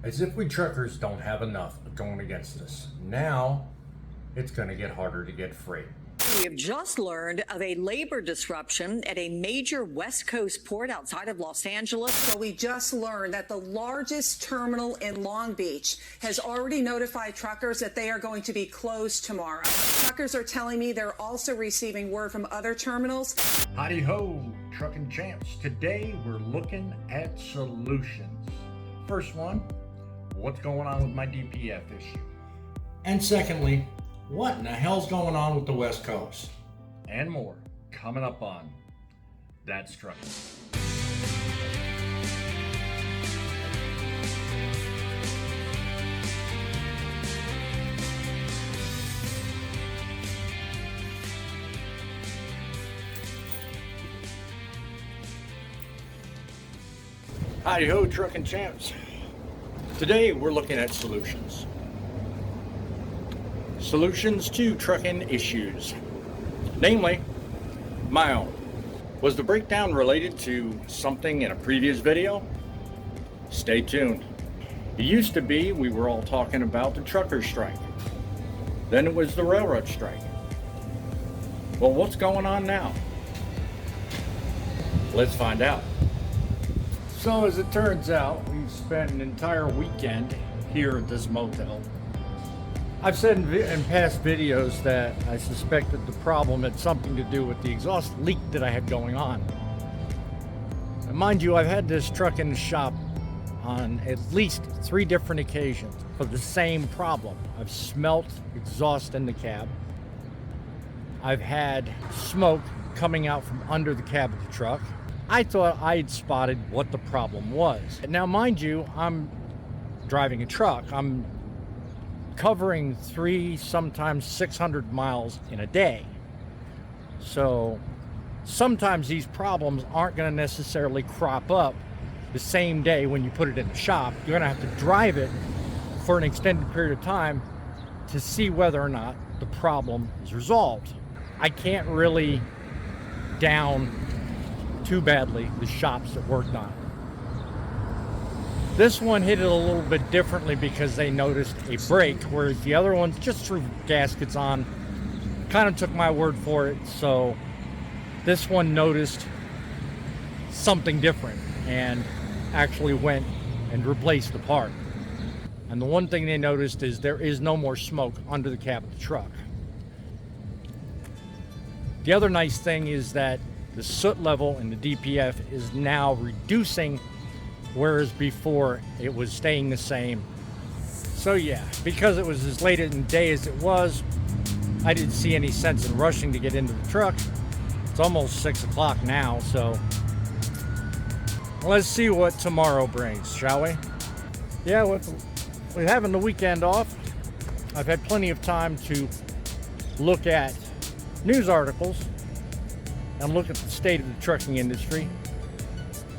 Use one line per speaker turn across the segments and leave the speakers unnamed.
As if we truckers don't have enough going against us. Now, it's going to get harder to get freight.
We have just learned of a labor disruption at a major West Coast port outside of Los Angeles.
So we just learned that the largest terminal in Long Beach has already notified truckers that they are going to be closed tomorrow. Truckers are telling me they're also receiving word from other terminals.
Howdy ho, trucking champs. Today we're looking at solutions. First one, what's going on with my DPF issue?
And secondly, what in the hell's going on with the West Coast?
And more coming up on That's Truckin'. Howdy ho, trucking champs. Today we're looking at solutions. Solutions to trucking issues, namely my own. Was the breakdown related to something in a previous video? Stay tuned. It used to be we were all talking about the trucker strike. Then it was the railroad strike. Well, what's going on now? Let's find out. So as it turns out, we've spent an entire weekend here at this motel. I've said in past videos that I suspected the problem had something to do with the exhaust leak that I had going on. And mind you, I've had this truck in the shop on at least 3 different occasions for the same problem. I've smelt exhaust in the cab. I've had smoke coming out from under the cab of the truck. I thought I'd spotted what the problem was. Now, mind you, I'm driving a truck. I'm covering 3, sometimes 600 miles in a day. So sometimes these problems aren't going to necessarily crop up the same day when you put it in the shop. You're going to have to drive it for an extended period of time to see whether or not the problem is resolved. I can't really down too badly the shops that worked on it. This one hit it a little bit differently because they noticed a break, whereas the other ones just threw gaskets on, kind of took my word for it. So this one noticed something different and actually went and replaced the part. And the one thing they noticed is there is no more smoke under the cab of the truck. The other nice thing is that the soot level in the DPF is now reducing, whereas before it was staying the same. So yeah, because it was as late in the day as it was, I didn't see any sense in rushing to get into the truck. It's almost 6 o'clock now, so let's see what tomorrow brings, shall we? Yeah, with having the weekend off, I've had plenty of time to look at news articles and look at the state of the trucking industry.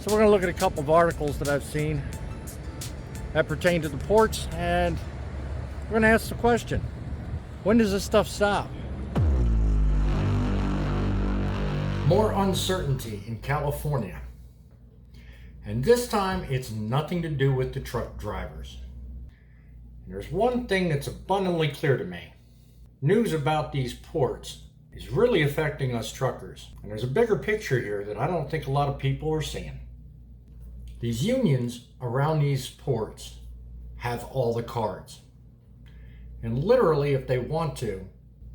So we're going to look at a couple of articles that I've seen that pertain to the ports, and we're going to ask the question, when does this stuff stop?
More uncertainty in California. And this time it's nothing to do with the truck drivers. And there's one thing that's abundantly clear to me. News about these ports is really affecting us truckers. And there's a bigger picture here that I don't think a lot of people are seeing. These unions around these ports have all the cards. And literally, if they want to,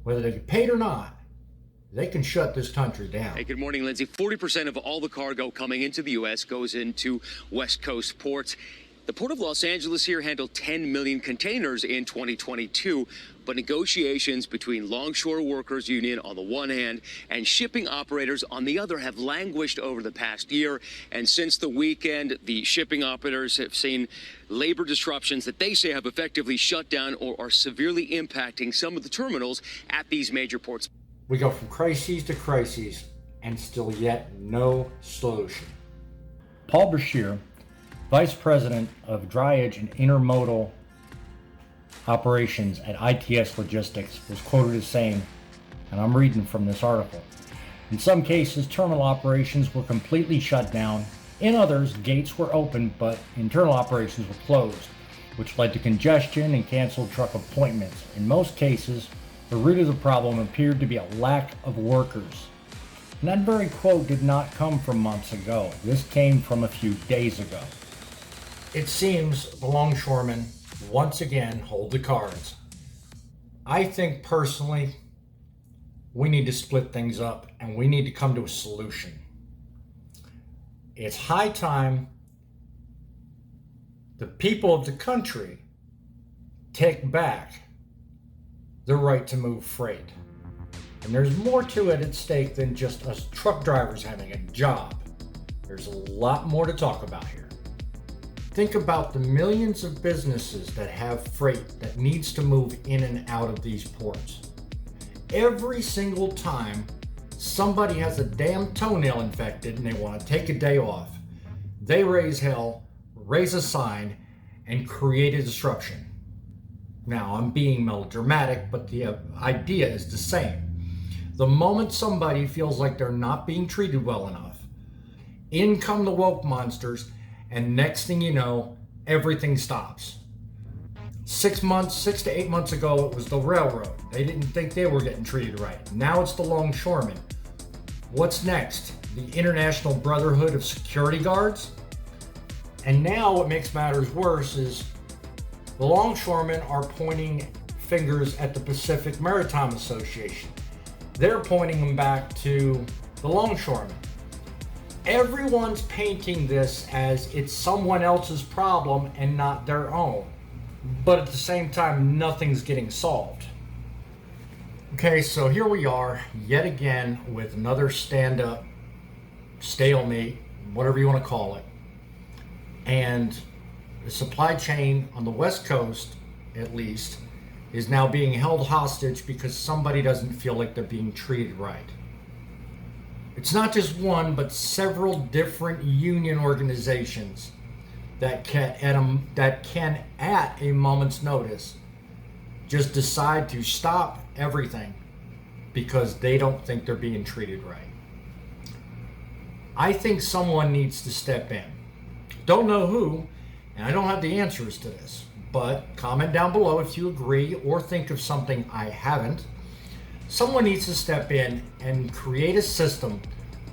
whether they get paid or not, they can shut this country down.
Hey, good morning, Lindsay. 40% of all the cargo coming into the U.S. goes into West Coast ports. The Port of Los Angeles here handled 10 million containers in 2022, but negotiations between Longshore Workers Union on the one hand and shipping operators on the other have languished over the past year. And since the weekend, the shipping operators have seen labor disruptions that they say have effectively shut down or are severely impacting some of the terminals at these major ports.
We go from crises to crises and still yet no solution.
Paul Bashir, Vice President of Dryage and Intermodal Operations at ITS Logistics, was quoted as saying, and I'm reading from this article, "In some cases, terminal operations were completely shut down. In others, gates were open, but internal operations were closed. which led to congestion and canceled truck appointments. In most cases, the root of the problem appeared to be a lack of workers. And that very quote did not come from months ago. This came from a few days ago.
It seems the longshoremen once again hold the cards. I think personally, we need to split things up and we need to come to a solution. It's high time the people of the country take back the right to move freight. And there's more to it at stake than just us truck drivers having a job. There's a lot more to talk about here. Think about the millions of businesses that have freight that needs to move in and out of these ports. Every single time somebody has a damn toenail infected and they want to take a day off, they raise hell, raise a sign, and create a disruption. Now, I'm being melodramatic, but the idea is the same. The moment somebody feels like they're not being treated well enough, in come the woke monsters, and next thing you know, everything stops. 6 to 8 months ago, it was the railroad. They didn't think they were getting treated right. Now it's the longshoremen. What's next? The International Brotherhood of Security Guards? And now what makes matters worse is the longshoremen are pointing fingers at the Pacific Maritime Association. They're pointing them back to the longshoremen. Everyone's painting this as it's someone else's problem and not their own. But at the same time, nothing's getting solved. Okay, so here we are yet again with another stand-up, stalemate, whatever you want to call it. And the supply chain on the West Coast, at least, is now being held hostage because somebody doesn't feel like they're being treated right. It's not just one, but several different union organizations that can, at a moment's notice, just decide to stop everything because they don't think they're being treated right. I think someone needs to step in. Don't know who, and I don't have the answers to this, but comment down below if you agree or think of something I haven't. Someone needs to step in and create a system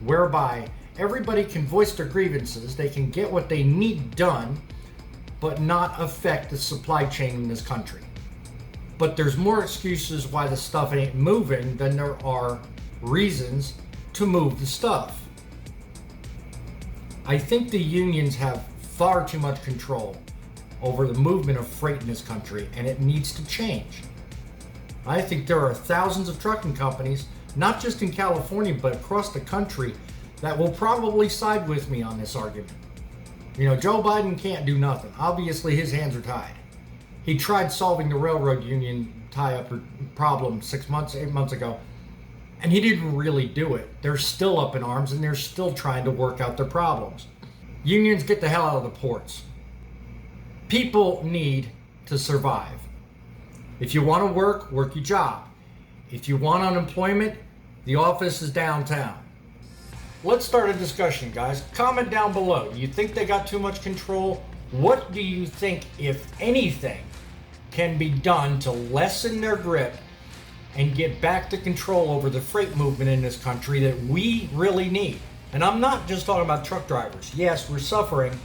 whereby everybody can voice their grievances, they can get what they need done, but not affect the supply chain in this country. But there's more excuses why the stuff ain't moving than there are reasons to move the stuff. I think the unions have far too much control over the movement of freight in this country, and it needs to change. I think there are thousands of trucking companies, not just in California, but across the country, that will probably side with me on this argument. You know, Joe Biden can't do nothing. Obviously, his hands are tied. He tried solving the railroad union tie-up problem 8 months ago, and he didn't really do it. They're still up in arms, and they're still trying to work out their problems. Unions, get the hell out of the ports. People need to survive. If you want to work your job. If you want unemployment, the office is downtown. Let's start a discussion, guys. Comment down below. Do you think they got too much control? What do you think, if anything, can be done to lessen their grip and get back to control over the freight movement in this country that we really need? And I'm not just talking about truck drivers. Yes, we're suffering,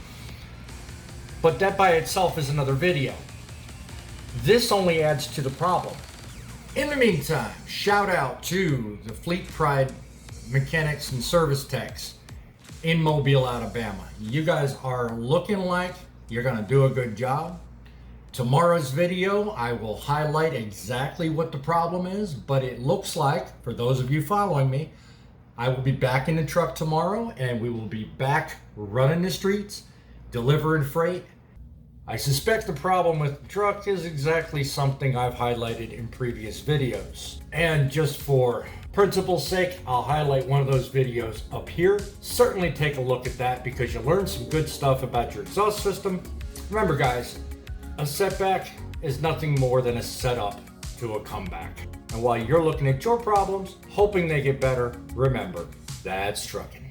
but that by itself is another video. This only adds to the problem. In the meantime, shout out to the Fleet Pride mechanics and service techs in Mobile, Alabama. You guys are looking like you're gonna do a good job. Tomorrow's video, I will highlight exactly what the problem is, but it looks like, for those of you following me, I will be back in the truck tomorrow and we will be back running the streets, delivering freight. I suspect the problem with the truck is exactly something I've highlighted in previous videos. And just for principle's sake, I'll highlight one of those videos up here. Certainly take a look at that because you learn some good stuff about your exhaust system. Remember guys, a setback is nothing more than a setup to a comeback. And while you're looking at your problems, hoping they get better, remember, that's trucking.